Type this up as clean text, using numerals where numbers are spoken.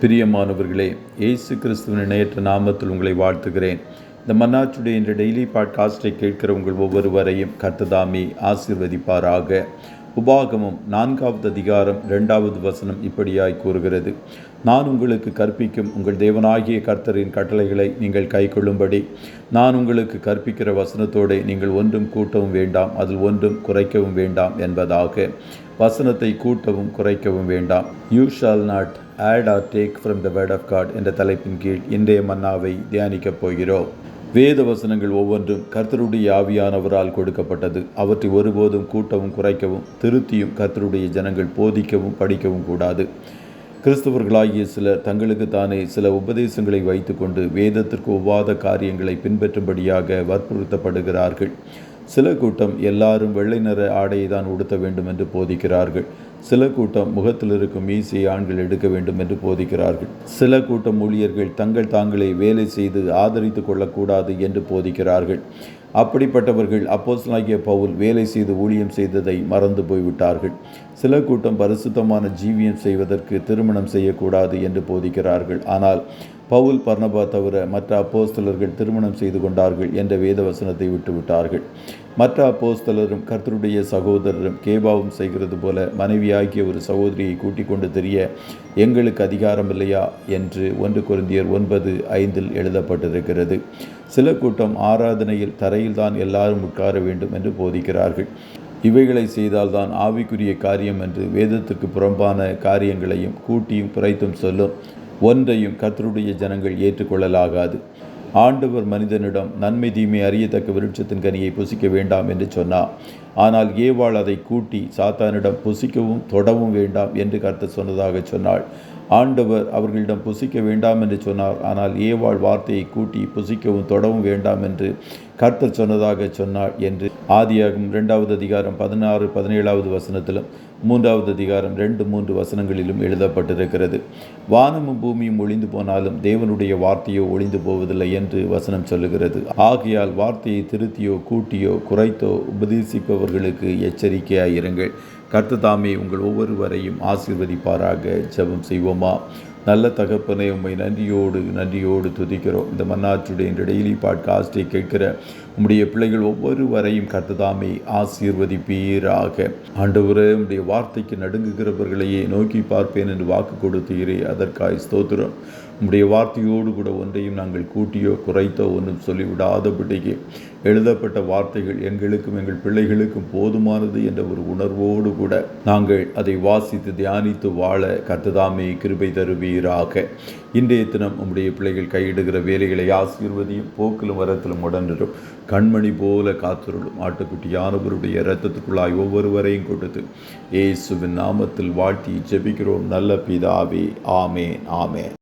பிரியமானவர்களே, இயேசு கிறிஸ்துவின் இணையற்ற நாமத்தில் உங்களை வாழ்த்துகிறேன். இந்த மன்னாச்சுடைய இன்று டெய்லி பாட்காஸ்டை கேட்கிற உங்கள் ஒவ்வொருவரையும் கர்த்தர் ஆசீர்வதிப்பாராக. உபாகமம் 4வது அதிகாரம் 2வது வசனம் இப்படியாய் கூறுகிறது: நான் உங்களுக்கு கற்பிக்கும் உங்கள் தேவனாகிய கர்த்தரின் கட்டளைகளை நீங்கள் கைக்கொள்ளும்படி நான் உங்களுக்கு கற்பிக்கிற வசனத்தோடு நீங்கள் ஒன்றும் கூட்டவும் வேண்டாம், அதில் ஒன்றும் குறைக்கவும் வேண்டாம் என்பதாக. வசனத்தை கூட்டவும் குறைக்கவும் வேண்டாம். You shall not add or take from the word of God என்ற தலைப்பின் கீழ் இன்றைய மன்னாவை தியானிக்கப் போகிறோம். வேத வசனங்கள் ஒவ்வொன்றும் கர்த்தருடைய ஆவியானவரால் கொடுக்கப்பட்டது. அவற்றை ஒருபோதும் கூட்டவும் குறைக்கவும் திருத்தியும் கர்த்தருடைய ஜனங்கள் போதிக்கவும் படிக்கவும் கூடாது. கிறிஸ்தவர்களாகிய சிலர் தங்களுக்கு தானே சில உபதேசங்களை வைத்துக்கொண்டு வேதத்திற்கு ஒவ்வாத காரியங்களை பின்பற்றும்படியாக வற்புறுத்தப்படுகிறார்கள். சில கூட்டம் எல்லாரும் வெள்ளை நிற ஆடையை தான் உடுத்த வேண்டும் என்று போதிக்கிறார்கள். சில கூட்டம் முகத்தில் இருக்கும் மீசை ஆண்கள் எடுக்க வேண்டும் என்று போதிக்கிறார்கள். சில கூட்டம் ஊழியர்கள் தாங்களே வேலை செய்து ஆதரித்து கொள்ளக்கூடாது என்று போதிக்கிறார்கள். அப்படிப்பட்டவர்கள் அப்போஸ்தலனாகிய பவுல் வேலை செய்து ஊழியம் செய்ததை மறந்து போய்விட்டார்கள். சில கூட்டம் பரிசுத்தமான ஜீவியம் செய்வதற்கு திருமணம் செய்யக்கூடாது என்று போதிக்கிறார்கள். ஆனால் பவுல், பர்னபா தவிர மற்ற அப்போஸ்தலர்கள் திருமணம் செய்து கொண்டார்கள் என்ற வேத வசனத்தை விட்டுவிட்டார்கள். மற்ற அப்போஸ்தலரும் கர்த்தருடைய சகோதரரும் கேபாவும் செய்கிறது போல மனைவியாகிய ஒரு சகோதரியை கூட்டிக் கொண்டு தெரிய எங்களுக்கு அதிகாரம் இல்லையா என்று 1 கொரிந்தியர் 9:5 எழுதப்பட்டிருக்கிறது. சில கூட்டம் ஆராதனையில் தரையில்தான் எல்லாரும் உட்கார வேண்டும் என்று போதிக்கிறார்கள். இவைகளை செய்தால்தான் ஆவிக்குரிய காரியம் என்று வேதத்திற்கு புறம்பான காரியங்களையும் கூட்டியும் குறைத்தும் சொல்லும் ஒன்றையும் கர்த்தருடைய ஜனங்கள் ஏற்றுக்கொள்ளலாகாது. ஆண்டவர் மனிதனிடம் நன்மை தீமை அறியத்தக்க விருட்சத்தின் கனியை புசிக்க வேண்டாம் என்று சொன்னார். ஆனால் ஏவாள் அதை கூட்டி சாத்தானிடம் புசிக்கவும் தொடவும் வேண்டாம் என்று கர்த்தர் சொன்னதாக சொன்னாள். ஆண்டவர் அவர்களிடம் புசிக்க வேண்டாம் என்று சொன்னார். ஆனால் ஏவாள் வார்த்தையை கூட்டி புசிக்கவும் தொடவும் வேண்டாம் என்று கர்த்தர் சொன்னதாக சொன்னாள் என்று ஆதியாகமம் 2வது அதிகாரம் 16-17வது வசனத்திலும் 3வது அதிகாரம் 2-3 வசனங்களிலும் எழுதப்பட்டிருக்கிறது. வானமும் பூமியும் ஒளிந்து போனாலும் தேவனுடைய வார்த்தையோ ஒளிந்து போவதில்லை என்று வசனம் சொல்லுகிறது. ஆகையால் வார்த்தையை திருத்தியோ கூட்டியோ குறைத்தோ உபதேசிப்பவர்களுக்கு எச்சரிக்கையாயிருங்கள். கர்த்தர் தாமே உங்கள் ஒவ்வொருவரையும் ஆசீர்வதிப்பாராக. ஜெபம் செய்வோமா? நல்ல தகப்பனே, உம்மை நன்றியோடு துதிக்கிறோம். இந்த மன்னாச்சுடைய இந்த டெய்லி பாட்காஸ்டை கேட்கிற உம்முடைய பிள்ளைகள் ஒவ்வொருவரையும் கர்த்தர் தாமே ஆசீர்வதிப்பீராக. ஆண்டவரே, உம்முடைய வார்த்தைக்கு நடுங்குகிறவர்களையே நோக்கி பார்ப்பேன் என்று வாக்கு கொடுத்தீரே, அதற்காய் ஸ்தோத்திரம். உம்முடைய வார்த்தையோடு கூட ஒன்றையும் நாங்கள் கூட்டியோ குறைத்தோ ஒன்றும் சொல்லிவிடாதபடிக்கு எழுதப்பட்ட வார்த்தைகள் எங்களுக்கும் எங்கள் பிள்ளைகளுக்கும் போதுமானது என்ற ஒரு உணர்வோடு கூட நாங்கள் அதை வாசித்து தியானித்து வாழ கர்த்தர் தாமே கிருபை தருவீராக. இன்றைய தினம் உம்முடைய பிள்ளைகள் கையிடுகிற வேலைகளை ஆசீர்வதியும், போக்கிலும் வரத்திலும் உடனிரும், கண்மணி போல காத்துருளும். ஆட்டுக்குட்டியானவருடைய இரத்தத்துக்குள்ளாய் ஒவ்வொருவரையும் கொடுத்து இயேசுவின் நாமத்தில் வாழ்த்தி ஜெபிக்கிறோம் நல்ல பிதாவே. ஆமேன், ஆமேன்.